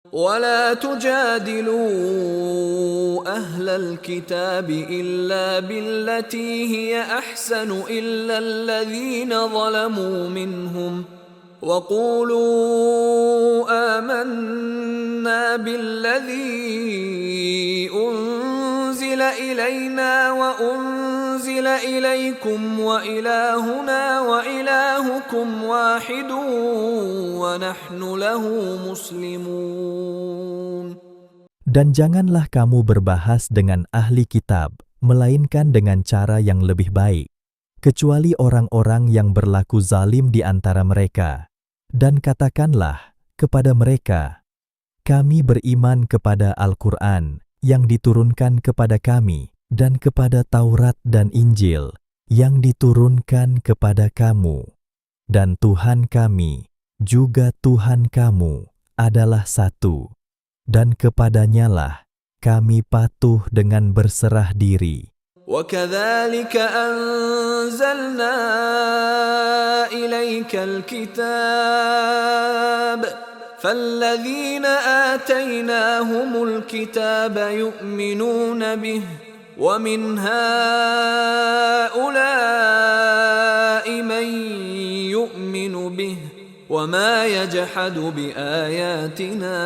ولا تجادلوا أهل الكتاب إلا بالتي هي أحسن إلا الذين ظلموا منهم وقولوا آمنا بالذي أنزل إلينا وأنزل إليكم وإلهنا وإلهكم واحد ونحن له مسلمون. Dan janganlah kamu berbahas dengan ahli kitab, melainkan dengan cara yang lebih baik, kecuali orang-orang yang berlaku zalim di antara mereka. Dan katakanlah kepada mereka, kami beriman kepada Al-Quran yang diturunkan kepada kami, dan kepada Taurat dan Injil yang diturunkan kepada kamu. Dan Tuhan kami, juga Tuhan kamu, adalah satu, dan kepadanyalah kami patuh dengan berserah diri. وَكَذَلِكَ أَنزَلْنَا إِلَيْكَ الْكِتَابَ فَالَّذِينَ آتَيْنَاهُمُ الْكِتَابَ يُؤْمِنُونَ بِهِ وَمِنْ هَؤُلَاءِ مَن يُؤْمِنُ بِهِ وَمَا يَجْحَدُ بِآيَاتِنَا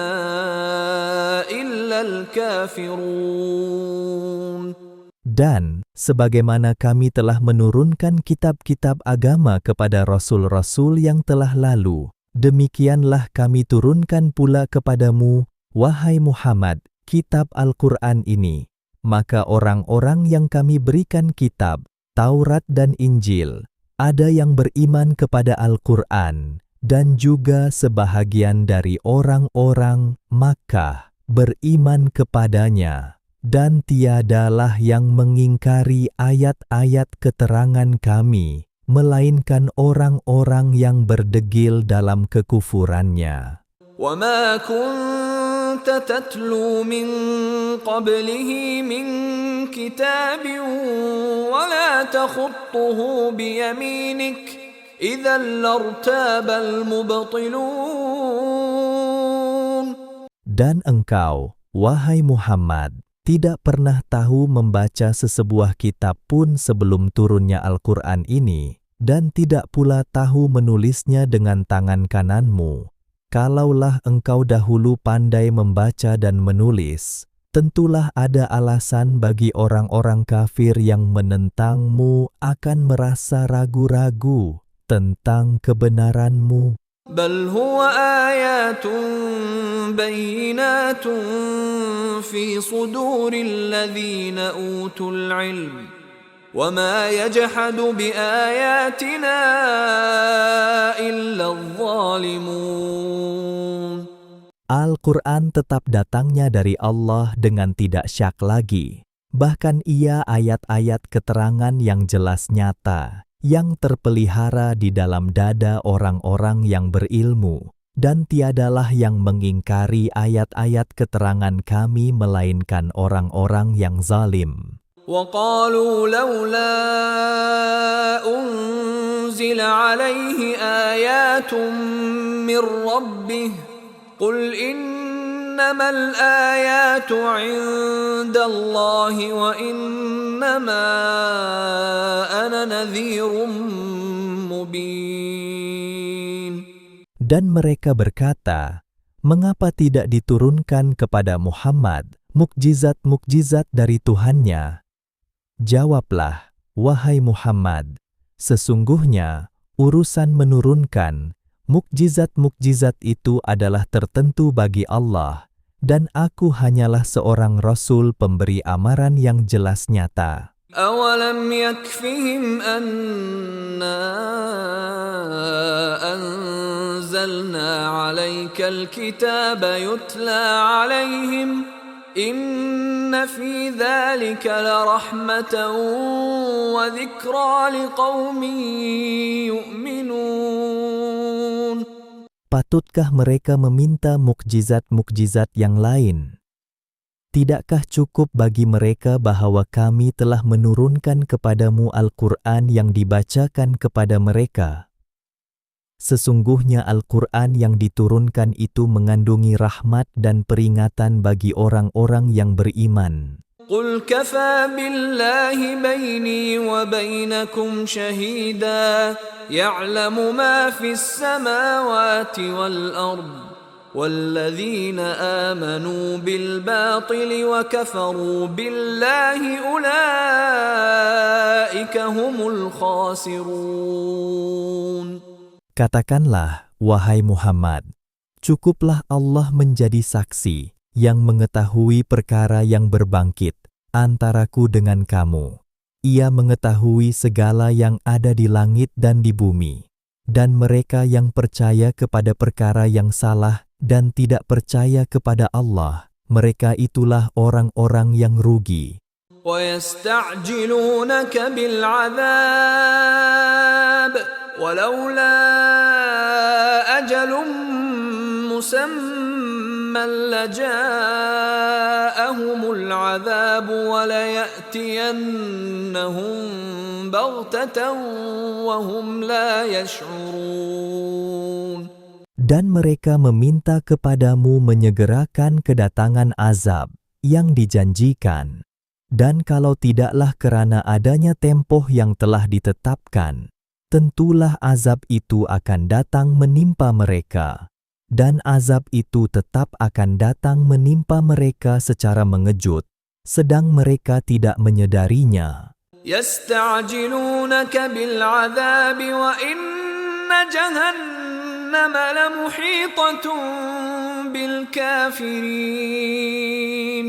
إِلَّا الْكَافِرُونَ. Dan sebagaimana kami telah menurunkan kitab-kitab agama kepada rasul-rasul yang telah lalu, demikianlah kami turunkan pula kepadamu, wahai Muhammad, kitab Al-Quran ini. Maka orang-orang yang kami berikan kitab, Taurat dan Injil, ada yang beriman kepada Al-Quran, dan juga sebahagian dari orang-orang Makkah beriman kepadanya. Dan tiadalah yang mengingkari ayat-ayat keterangan kami, melainkan orang-orang yang berdegil dalam kekufurannya. وَمَا كُنْتَ تَتْلُو مِنْ قَبْلِهِ مِنْ كِتَابٍ وَلَا تَخُطُّهُ بِيَمِينِكَ إِذًا لَارْتَابَ الْمُبْطِلُونَ. Dan engkau, wahai Muhammad, tidak pernah tahu membaca sesebuah kitab pun sebelum turunnya Al-Quran ini, dan tidak pula tahu menulisnya dengan tangan kananmu. Kalaulah engkau dahulu pandai membaca dan menulis, tentulah ada alasan bagi orang-orang kafir yang menentangmu akan merasa ragu-ragu tentang kebenaranmu. بل هو آيات بينات في صدور الذين أوتوا العلم وما يجحد بآياتنا إلا الظالمون. Al-Quran tetap datangnya dari Allah dengan tidak syak lagi. Bahkan ia ayat-ayat keterangan yang jelas nyata, yang terpelihara di dalam dada orang-orang yang berilmu, dan tiadalah yang mengingkari ayat-ayat keterangan kami melainkan orang-orang yang zalim. وَقَالُوا لَوْلَا أُنزِلَ عَلَيْهِ آيَاتٌ مِّن رَّبِّهِ قُلْ إِنَّمَا الْآيَاتُ عِندَ اللَّهِ وَإِنَّمَا أَنَا نَذِيرٌ مُّبِينٌ. Dan mereka berkata, mengapa tidak diturunkan kepada Muhammad mukjizat-mukjizat dari Tuhannya? Jawablah, wahai Muhammad, sesungguhnya urusan menurunkan mukjizat-mukjizat itu adalah tertentu bagi Allah, dan aku hanyalah seorang Rasul pemberi amaran yang jelas nyata. أَوَلَمْ يَكْفِهِمْ أَنَّا أَنزَلْنَا عَلَيْكَ الْكِتَابَ يُتْلَى عَلَيْهِمْ إِنَّ فِي ذَلِكَ لَرَحْمَةً وَذِكْرَى لِقَوْمٍ يُؤْمِنُونَ. Patutkah mereka meminta mukjizat-mukjizat yang lain? Tidakkah cukup bagi mereka bahwa kami telah menurunkan kepadamu Al-Quran yang dibacakan kepada mereka? Sesungguhnya Al-Quran yang diturunkan itu mengandungi rahmat dan peringatan bagi orang-orang yang beriman. قل كفى بالله بيني وبينكم شهيدا يعلم ما في السماوات والأرض والذين آمنوا بالباطل وكفروا بالله أولئك هم الخاسرون. Katakanlah, wahai Muhammad, cukuplah Allah menjadi saksi yang mengetahui perkara yang berbangkit antaraku dengan kamu. Ia mengetahui segala yang ada di langit dan di bumi. Dan mereka yang percaya kepada perkara yang salah dan tidak percaya kepada Allah, mereka itulah orang-orang yang rugi. ويستعجلونك بالعذاب ولولا أجل مسمى لجاءهم العذاب وليأتينهم بغتة وهم لا يشعرون. Dan mereka meminta kepadamu menyegerakan kedatangan azab yang dijanjikan. Dan kalau tidaklah karena adanya tempoh yang telah ditetapkan, tentulah azab itu akan datang menimpa mereka. Dan azab itu tetap akan datang menimpa mereka secara mengejut, sedang mereka tidak menyadarinya. يستعجلونك بالعذاب وإن جهنم لمحيطة بالكافرين.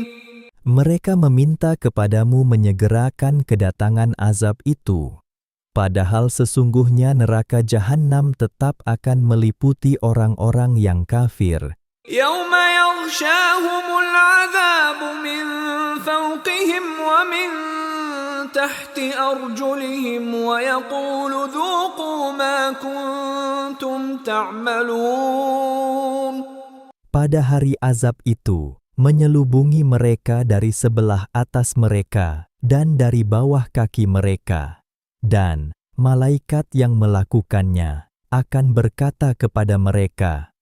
Mereka meminta kepadamu menyegerakan kedatangan azab itu. Padahal sesungguhnya neraka Jahannam tetap akan meliputi orang-orang yang kafir. يوم يغشاهم العذاب من فوقهم ومن تحت أرجلهم ويقول ذوقوا ما كنتم تعملون. Pada hari azab itu, menyelubungi mereka dari sebelah atas mereka dan dari bawah kaki mereka. Dan malaikat yang melakukannya akan berkata kepada mereka,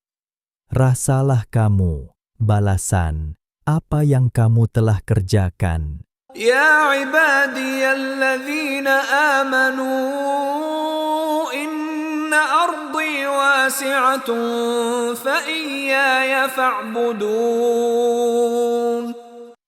rasalah kamu balasan apa yang kamu telah kerjakan. Ya ibadiyalladzina amanu inna ardi wasi'atun fa iyaya fa'budun.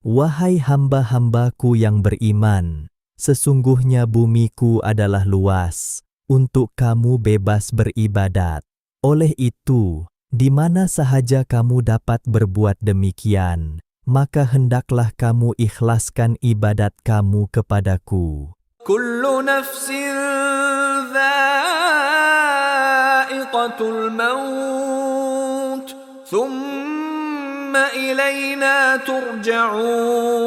Wahai hamba-hambaku yang beriman, sesungguhnya bumiku adalah luas, untuk kamu bebas beribadat. Oleh itu, di mana sahaja kamu dapat berbuat demikian, maka hendaklah kamu ikhlaskan ibadat kamu kepadaku. Kullu nafsin dha'iqatul maut, thumma ilayna turja'un.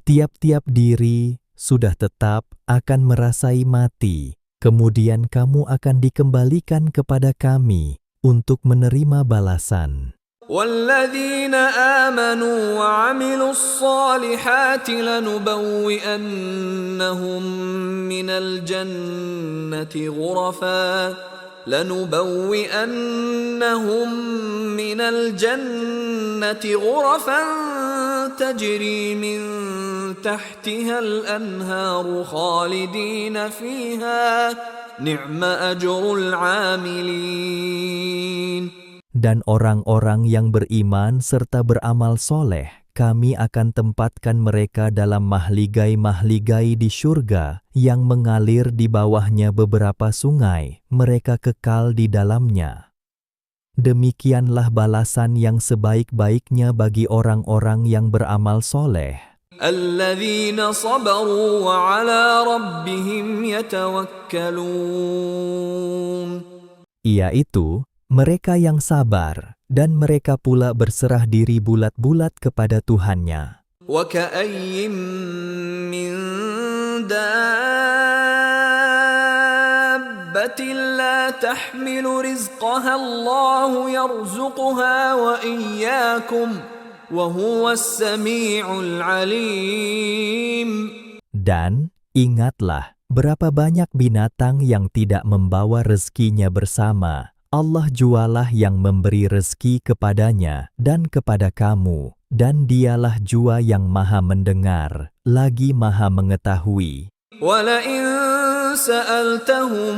Tiap-tiap diri sudah tetap akan merasai mati, kemudian kamu akan dikembalikan kepada kami untuk menerima balasan. وَالَّذِينَ آمَنُوا وَعَمِلُوا الصَّالِحَاتِ لَنُبَوِّئَنَّهُم مِّنَ الْجَنَّةِ غُرَفًا تَجْرِي مِن تَحْتِهَا الْأَنْهَارُ خَالِدِينَ فِيهَا نِعْمَ أَجْرُ الْعَامِلِينَ. Dan orang-orang yang beriman serta beramal soleh, kami akan tempatkan mereka dalam mahligai-mahligai di syurga yang mengalir di bawahnya beberapa sungai, mereka kekal di dalamnya. Demikianlah balasan yang sebaik-baiknya bagi orang-orang yang beramal soleh. Alladzina sabaru wa ala rabbihim yatawakkalun. Yaitu mereka yang sabar, dan mereka pula berserah diri bulat-bulat kepada Tuhannya. Wa ka'ayyin min dabbatin la tahmilu rizqaha Allahu yarzuquha wa iyyakum wa huwas sami'ul alim. Dan ingatlah Berapa banyak binatang yang tidak membawa rezekinya bersama. Allah jualah yang memberi rezeki kepadanya dan kepada kamu, dan dialah jua yang maha mendengar, lagi maha mengetahui. وَلَئِن سَأَلْتَهُم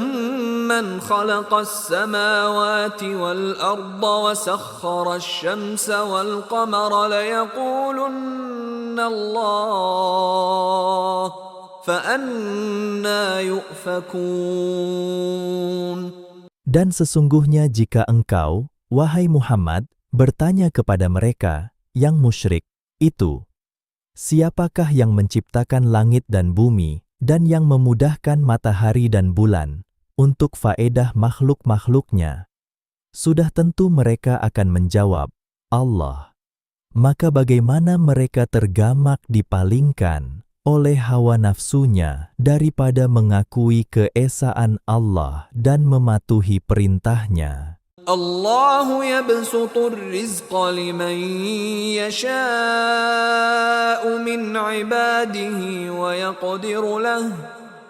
مَّنْ خَلَقَ السَّمَاوَاتِ وَالْأَرْضَ وَسَخَّرَ الشَّمْسَ وَالْقَمَرَ لَيَقُولُنَّ اللَّهُ فَأَنَّىٰ يُؤْفَكُونَ. Dan sesungguhnya jika engkau, wahai Muhammad, bertanya kepada mereka yang musyrik itu, siapakah yang menciptakan langit dan bumi dan yang memudahkan matahari dan bulan untuk faedah makhluk-makhluknya? Sudah tentu mereka akan menjawab, Allah. Maka bagaimana mereka tergamak dipalingkan oleh hawa nafsunya daripada mengakui keesaan Allah dan mematuhi perintahnya. الله يبسط الرزق لمن يشاء من عباده ويقدر له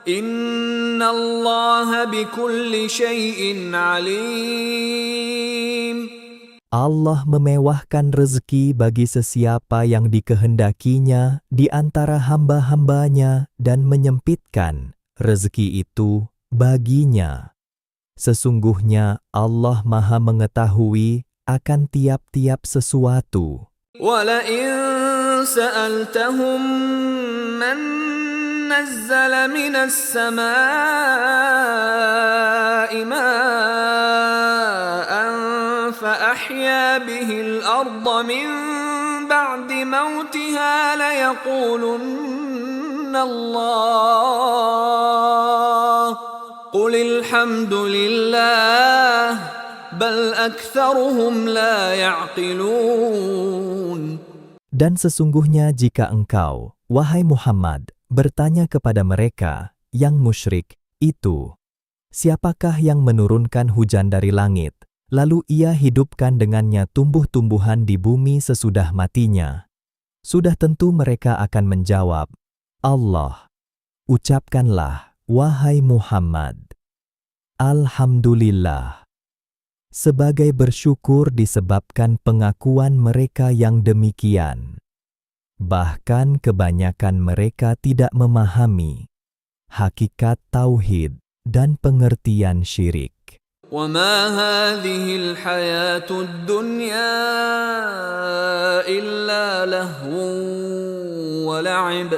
إن الله بكل شيء عليم. Allah memewahkan rezeki bagi sesiapa yang dikehendakinya di antara hamba-hambanya dan menyempitkan rezeki itu baginya. Sesungguhnya Allah Maha mengetahui akan tiap-tiap sesuatu. وَلَئِن سَأَلْتَهُم مَّن نَّزَّلَ مِنَ السَّمَاءِ مَاءً فَأَحْيَا بِهِ الْأَرْضَ مِن بَعْدِ مَوْتِهَا لَيَقُولُنَّ اللَّهُ قُلِ الْحَمْدُ لِلَّهِ بَلْ أَكْثَرُهُمْ لَا يَعْقِلُونَ. Dan sesungguhnya jika engkau, wahai Muhammad, bertanya kepada mereka yang musyrik itu, siapakah yang menurunkan hujan dari langit, lalu ia hidupkan dengannya tumbuh-tumbuhan di bumi sesudah matinya? Sudah tentu mereka akan menjawab, Allah. Ucapkanlah, wahai Muhammad, Alhamdulillah. Sebagai bersyukur disebabkan pengakuan mereka yang demikian. Bahkan kebanyakan mereka tidak memahami hakikat tauhid dan pengertian syirik. وَمَا هَٰذِهِ الْحَيَاةُ الدُّنْيَا إِلَّا لَهْوٌ وَلَعِبٌ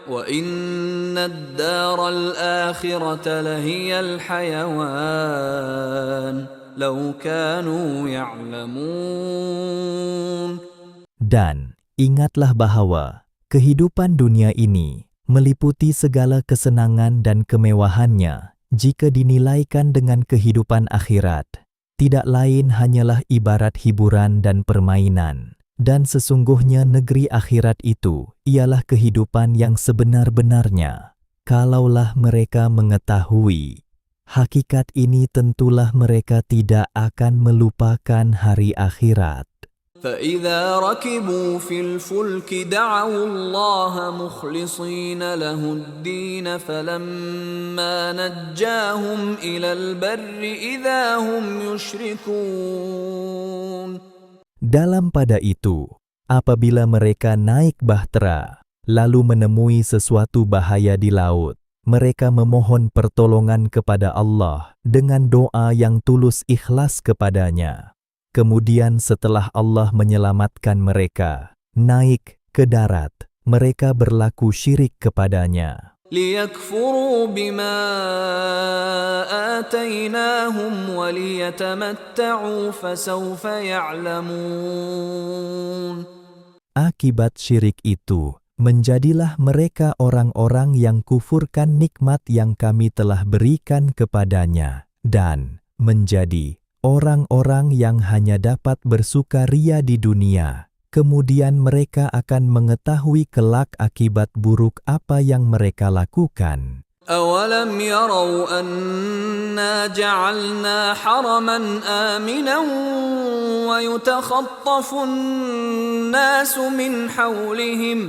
وَإِنَّ الدَّارَ الْآخِرَةَ لَهِيَ الْحَيَوَانُ لَوْ كَانُوا يَعْلَمُونَ. Dan ingatlah bahwa kehidupan dunia ini meliputi segala kesenangan dan kemewahannya. Jika dinilaikan dengan kehidupan akhirat, tidak lain hanyalah ibarat hiburan dan permainan. Dan sesungguhnya negeri akhirat itu ialah kehidupan yang sebenar-benarnya. Kalaulah mereka mengetahui hakikat ini, tentulah mereka tidak akan melupakan hari akhirat. فَإِذَا رَكِبُوا فِي الْفُلْكِ دَعَوُا اللَّهَ مُخْلِصِينَ لَهُ الدِّينَ فَلَمَّا نَجَّاهُمْ إِلَى الْبَرِّ إِذَا هُمْ يُشْرِكُونَ. Dalam pada itu, apabila mereka naik bahtera, lalu menemui sesuatu bahaya di laut, mereka memohon pertolongan kepada Allah dengan doa yang tulus ikhlas kepadanya. Kemudian setelah Allah menyelamatkan mereka, naik ke darat, mereka berlaku syirik kepadanya. لِيَكْفُرُوا بِمَا آتَيْنَاهُمْ وَلِيَتَمَتَّعُوا فَسَوْفَ يَعْلَمُونَ. Akibat syirik itu, menjadilah mereka orang-orang yang kufurkan nikmat yang kami telah berikan kepadanya, dan menjadi orang-orang yang hanya dapat bersukaria di dunia. Kemudian mereka akan mengetahui kelak akibat buruk apa yang mereka lakukan. أَوَلَمْ يَرَوْا أَنَّا جَعَلْنَا حَرَمًا آمِنًا وَيُتَخَطَّفُ النَّاسُ مِنْ حَوْلِهِمْ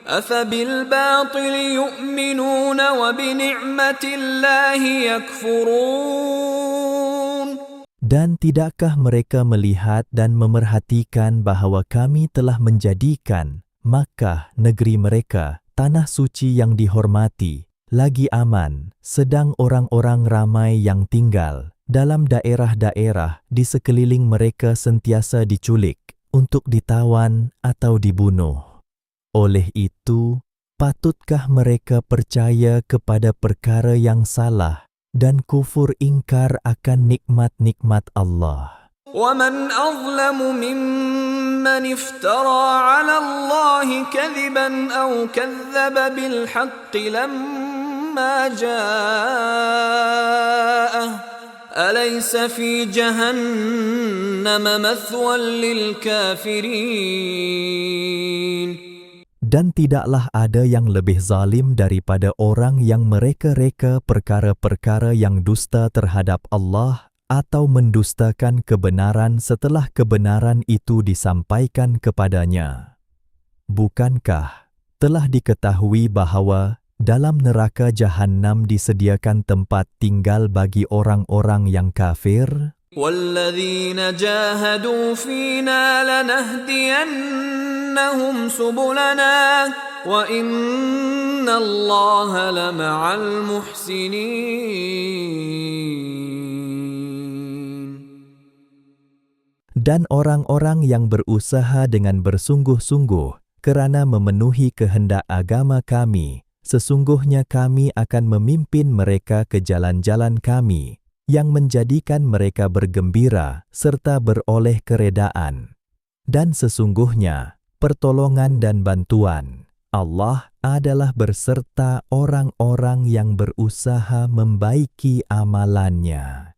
أفبالباطل يؤمنون وبنعمة الله يكفرون. Dan tidakkah mereka melihat dan memerhatikan bahawa kami telah menjadikan Makkah, negeri mereka, tanah suci yang dihormati, lagi aman, sedang orang-orang ramai yang tinggal dalam daerah-daerah di sekeliling mereka sentiasa diculik untuk ditawan atau dibunuh. Oleh itu, patutkah mereka percaya kepada perkara yang salah dan kufur ingkar akan nikmat-nikmat Allah? ومن أظلم ممن افترى على الله كذبا أو كذب بالحق لما جاءه أليس في جهنم مثوى للكافرين. Dan tidaklah ada yang lebih zalim daripada orang yang mereka-reka perkara-perkara yang dusta terhadap Allah atau mendustakan kebenaran setelah kebenaran itu disampaikan kepadanya. Bukankah telah diketahui bahawa dalam neraka Jahannam disediakan tempat tinggal bagi orang-orang yang kafir? وَالَّذِينَ جَاهَدُوا فِينَا لَنَهْدِيَنَّهُمْ سُبُلَنَا وَإِنَّ اللَّهَ لَمَعَ الْمُحْسِنِينَ. Dan orang-orang yang berusaha dengan bersungguh-sungguh kerana memenuhi kehendak agama kami, sesungguhnya kami akan memimpin mereka ke jalan-jalan kami, yang menjadikan mereka bergembira serta beroleh keredaan. Dan sesungguhnya, pertolongan dan bantuan Allah adalah berserta orang-orang yang berusaha membaiki amalannya.